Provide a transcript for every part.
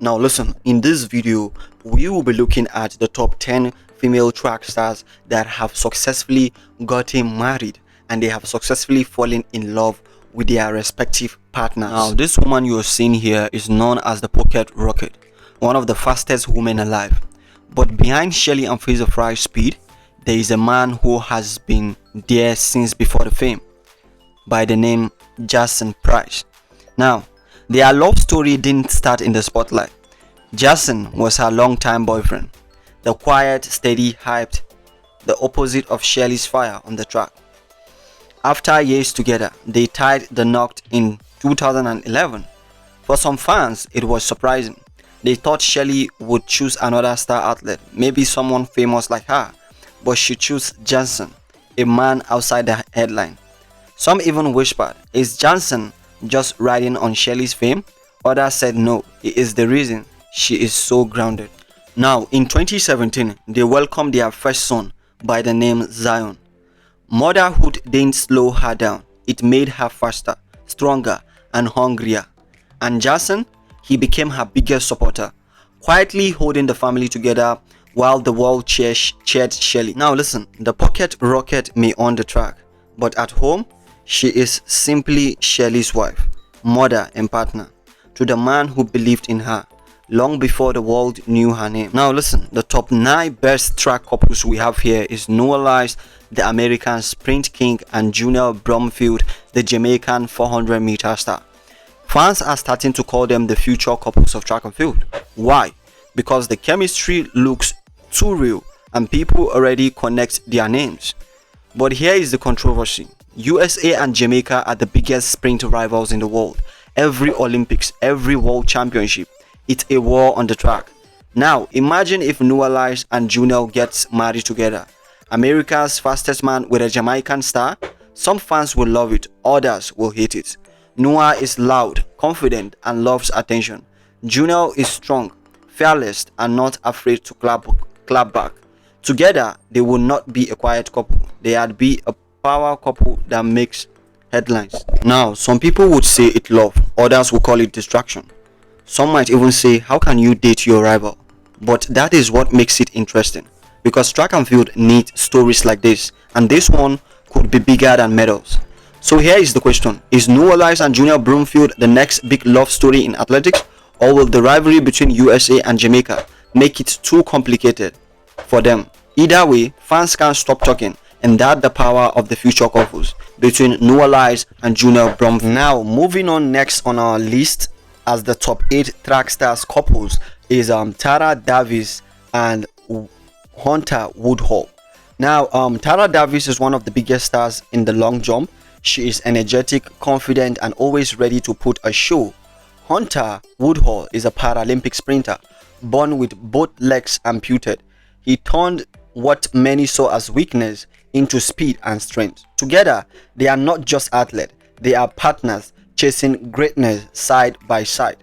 Now listen, in this video, we will be looking at the top 10 female track stars that have successfully gotten married and they have successfully fallen in love with their respective partners. Now this woman you are seeing here is known as the Pocket Rocket, one of the fastest women alive. But behind Shelly-Ann Fraser-Pryce's speed, there is a man who has been there since before the fame, by the name Jason Price. Now, their love story didn't start in the spotlight. Jason was her longtime boyfriend, the quiet, steady, hyped, the opposite of Shelly's fire on the track. After years together, they tied the knot in 2011. For some fans, it was surprising. They thought Shelly would choose another star athlete, maybe someone famous like her, but she chose Jason, a man outside the headline. Some even whispered, is Jason just riding on Shelly's fame? Others said no, it is the reason she is so grounded. Now, in 2017, they welcomed their first son by the name Zion. Motherhood didn't slow her down. It made her faster, stronger, and hungrier. And Jason, he became her biggest supporter, quietly holding the family together while the world cheered Shelly. Now listen, the Pocket Rocket may own the track, but at home, she is simply Shelly's wife, mother, and partner to the man who believed in her long before the world knew her name. Now listen, the top 9 best track couples we have here is Lyles, the American sprint king, and Junelle Bromfield, the Jamaican 400-meter star. Fans are starting to call them the future couples of track and field. Why? Because the chemistry looks too real and people already connect their names. But here is the controversy. USA and Jamaica are the biggest sprint rivals in the world. Every Olympics, every world championship, it's a war on the track. Now imagine if Lyles and Junelle gets married together. America's fastest man with a Jamaican star. Some fans will love it, others will hate it. Noah is loud, confident, and loves attention. Junelle is strong, fearless, and not afraid to clap back. Together, they will not be a quiet couple. They would be a power couple that makes headlines. Now, some people would say it's love, others will call it distraction. Some might even say, how can you date your rival? But that is what makes it interesting, because track and field need stories like this, and this one could be bigger than medals. So here is the question, is Lyles and Junelle Bromfield the next big love story in athletics, or will the rivalry between USA and Jamaica make it too complicated for them? Either way, fans can't stop talking, and that's the power of the future couples between Lyles and Junelle Bromfield. Now, moving on, next on our list as the top 8 track stars couples is Tara Davis and Hunter Woodhall. Now, Tara Davis is one of the biggest stars in the long jump. She is energetic, confident, and always ready to put a show. Hunter Woodhall is a Paralympic sprinter, born with both legs amputated. He turned what many saw as weakness into speed and strength. Together, they are not just athletes, they are partners chasing greatness side by side.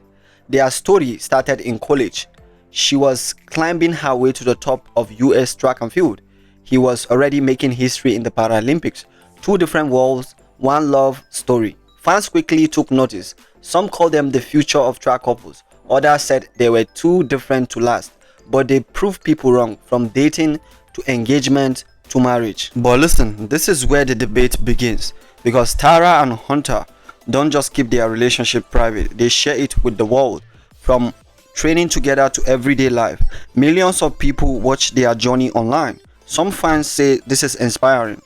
Their story started in college. She was climbing her way to the top of US track and field. He was already making history in the Paralympics. 2 different worlds, one love story. Fans quickly took notice. Some called them the future of track couples. Others said they were too different to last. But they proved people wrong, from dating to engagement to marriage. But listen, this is where the debate begins, because Tara and Hunter don't just keep their relationship private, they share it with the world. From training together to everyday life, millions of people watch their journey online. Some fans say this is inspiring,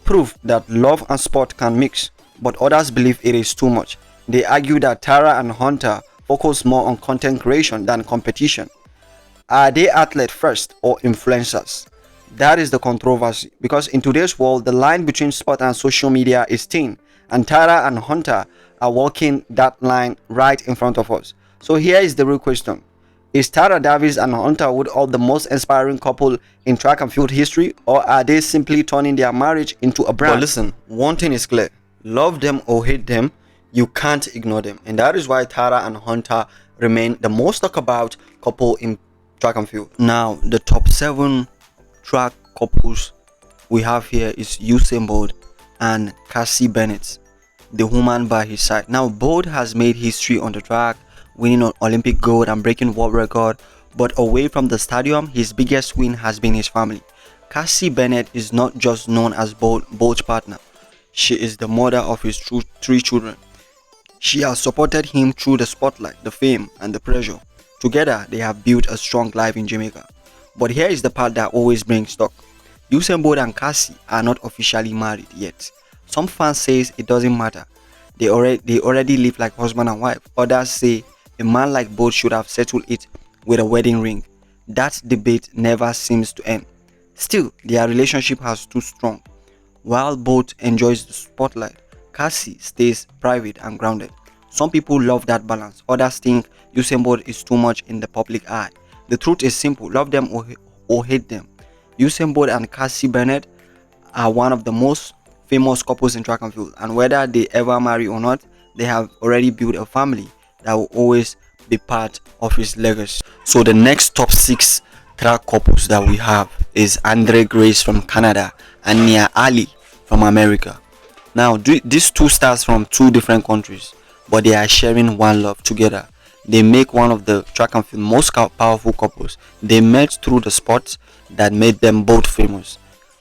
proof that love and sport can mix, but others believe it is too much. They argue that Tara and Hunter focus more on content creation than competition. Are they athletes first or influencers? That is the controversy, because in today's world, the line between sport and social media is thin, and Tara and Hunter are walking that line right in front of us. So here is the real question. Is Tara Davis and Hunter Woodhall the most inspiring couple in track and field history, or are they simply turning their marriage into a brand? But listen, one thing is clear. Love them or hate them, you can't ignore them. And that is why Tara and Hunter remain the most talked about couple in track and field. Now, the top 7 track couples we have here is Usain Bolt and Cassie Bennett, the woman by his side. Now, Bolt has made history on the track, winning an Olympic gold and breaking world record. But away from the stadium, his biggest win has been his family. Cassie Bennett is not just known as Bolt's partner. She is the mother of his three children. She has supported him through the spotlight, the fame, and the pressure. Together, they have built a strong life in Jamaica. But here is the part that always brings talk. Usain Bolt and Cassie are not officially married yet. Some fans say it doesn't matter. They already live like husband and wife. Others say a man like Bolt should have settled it with a wedding ring. That debate never seems to end. Still, their relationship has stood strong. While Bolt enjoys the spotlight, Cassie stays private and grounded. Some people love that balance. Others think Usain Bolt is too much in the public eye. The truth is simple: love them or hate them. Usain Bolt and Cassie Bennett are one of the most famous couples in track and field, and whether they ever marry or not, they have already built a family that will always be part of his legacy. So the next top 6 track couples that we have is Andre Grace from Canada and Nia Ali from America. Now these two stars from 2 different countries, but they are sharing one love together. They make one of the track and field most powerful couples. They met through the sport that made them both famous.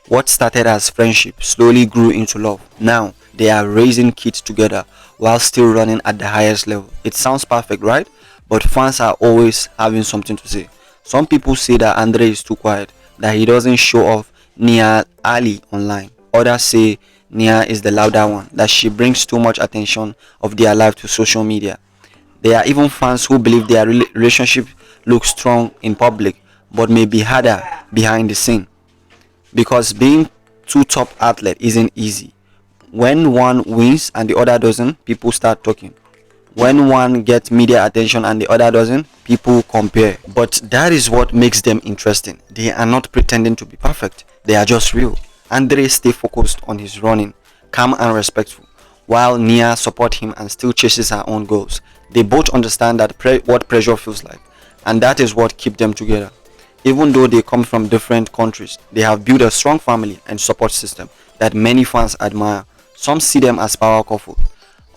What started as friendship slowly grew into love. Now they are raising kids together while still running at the highest level. It sounds perfect, right? But fans are always having something to say. Some people say that Andre is too quiet, that he doesn't show off Nia Ali online. Others say Nia is the louder one, that she brings too much attention of their life to social media. There are even fans who believe their relationship looks strong in public but may be harder behind the scene. Because being 2 top athletes isn't easy. When one wins and the other doesn't, people start talking. When one gets media attention and the other doesn't, people compare. But that is what makes them interesting. They are not pretending to be perfect. They are just real. Andre stays focused on his running, calm and respectful, while Nia supports him and still chases her own goals. They both understand that what pressure feels like, and that is what keeps them together. Even though they come from different countries, they have built a strong family and support system that many fans admire. Some see them as power couple,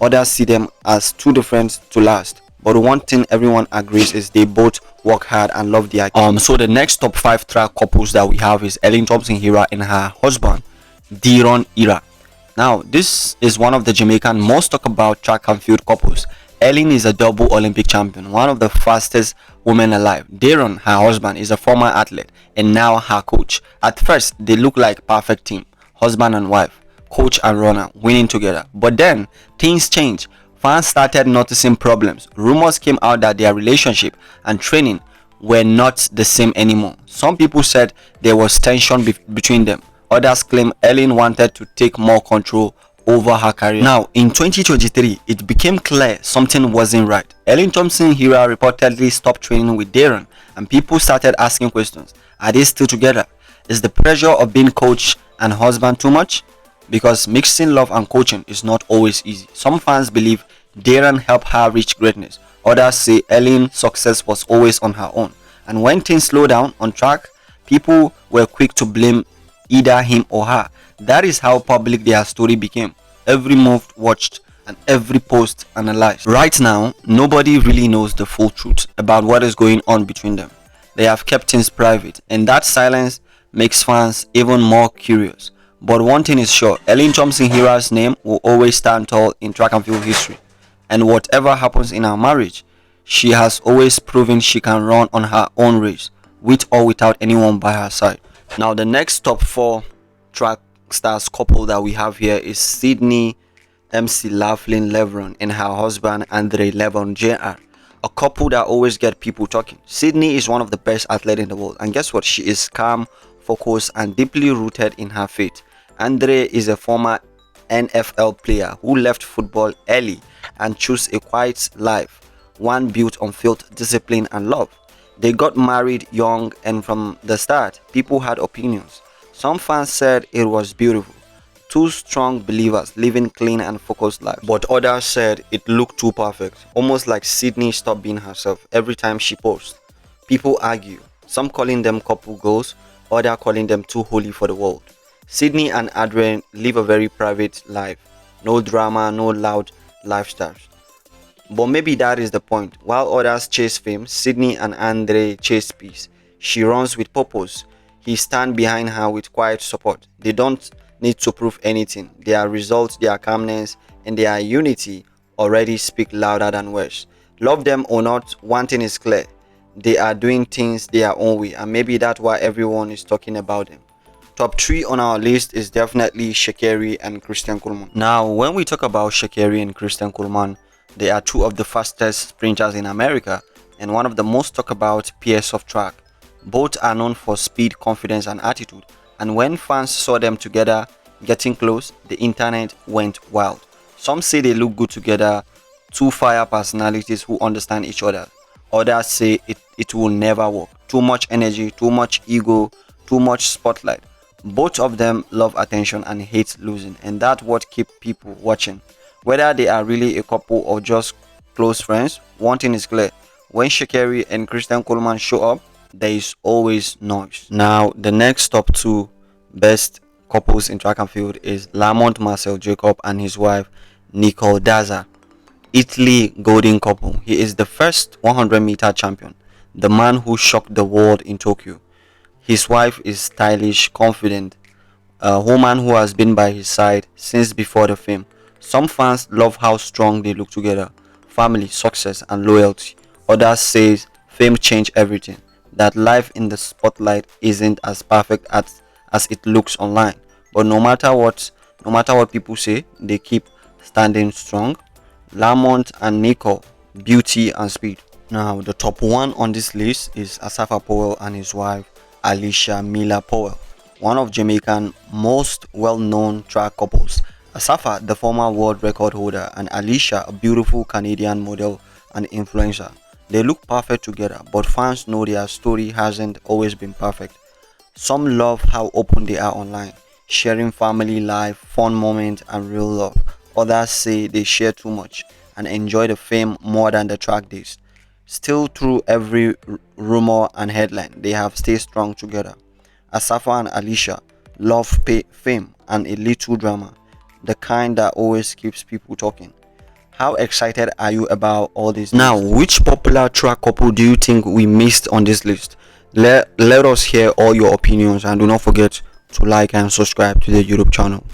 others see them as too different to last. But one thing everyone agrees is they both work hard and love their So the next top 5 track couples that we have is Elaine Thompson-Herah and her husband Davis-Woodhall. Now this is one of the Jamaican most talked about track and field couples. Elaine is a double Olympic champion, one of the fastest women alive. Daron, her husband, is a former athlete and now her coach. At first, they look like perfect team, husband and wife, coach and runner, winning together. But then, things changed. Fans started noticing problems. Rumors came out that their relationship and training were not the same anymore. Some people said there was tension between them. Others claim Elaine wanted to take more control over her career. Now, in 2023, it became clear something wasn't right. Elaine Thompson-Herah reportedly stopped training with Daron, and people started asking questions. Are they still together? Is the pressure of being coach and husband too much? Because mixing love and coaching is not always easy. Some fans believe Daron helped her reach greatness. Others say Elaine's success was always on her own. And when things slowed down on track, people were quick to blame either him or her. That is how public their story became. Every move watched and every post analyzed. Right now, nobody really knows the full truth about what is going on between them. They have kept things private, and that silence makes fans even more curious. But one thing is sure, Elaine Thompson-Herah's name will always stand tall in track and field history. And whatever happens in her marriage, she has always proven she can run on her own race, with or without anyone by her side. Now, the next top 4 track stars couple that we have here is Sydney McLaughlin-Levrone and her husband Andre Levrone Jr., a couple that always get people talking. Sydney is one of the best athletes in the world, and guess what? She is calm, focused, and deeply rooted in her faith. Andre is a former NFL player who left football early and chose a quiet life, one built on field discipline and love. They got married young, and from the start, people had opinions. Some fans said it was beautiful, 2 strong believers living clean and focused lives. But others said it looked too perfect, almost like Sydney stopped being herself every time she posts. People argue, some calling them couple goals, others calling them too holy for the world. Sydney and Adrian live a very private life, no drama, no loud lifestyles. But maybe that is the point. While others chase fame, Sydney and Andre chase peace. She runs with purpose. He stands behind her with quiet support. They don't need to prove anything. Their results, their calmness, and their unity already speak louder than words. Love them or not, one thing is clear. They are doing things their own way, and maybe that's why everyone is talking about them. Top 3 on our list is definitely Sha'Carri and Christian Coleman. Now, when we talk about Sha'Carri and Christian Coleman, they are two of the fastest sprinters in America and one of the most talked about peers of track. Both are known for speed, confidence, and attitude, and when fans saw them together getting close, the internet went wild. Some say they look good together, two fire personalities who understand each other. Others say it will never work. Too much energy, too much ego, too much spotlight. Both of them love attention and hate losing, and that's what keeps people watching. Whether they are really a couple or just close friends, one thing is clear. When Sha'Carri and Christian Coleman show up, there is always noise. Now, the next top 2 best couples in track and field is Lamont Marcell Jacob and his wife Nicole Daza. Italy golden couple. He is the first 100-meter champion, the man who shocked the world in Tokyo. His wife is stylish, confident, a woman who has been by his side since before the fame. Some fans love how strong they look together, family, success, and loyalty. Others say fame changed everything, that life in the spotlight isn't as perfect as it looks online. But no matter what people say, they keep standing strong. Lamont and Nicole, beauty and speed. Now, the top 1 on this list is Asafa Powell and his wife Alyshia Miller-Powell, one of Jamaica's most well-known track couples. Asafa, the former world record holder, and Alyshia, a beautiful Canadian model and influencer. They look perfect together, but fans know their story hasn't always been perfect. Some love how open they are online, sharing family life, fun moments, and real love. Others say they share too much and enjoy the fame more than the track days. Still, through every rumor and headline, they have stayed strong together. Asafa and Alyshia love fame and a little drama, the kind that always keeps people talking. How excited are you about all this? Now, which popular track couple do you think we missed on this list? Let us hear all your opinions, and do not forget to like and subscribe to the YouTube channel.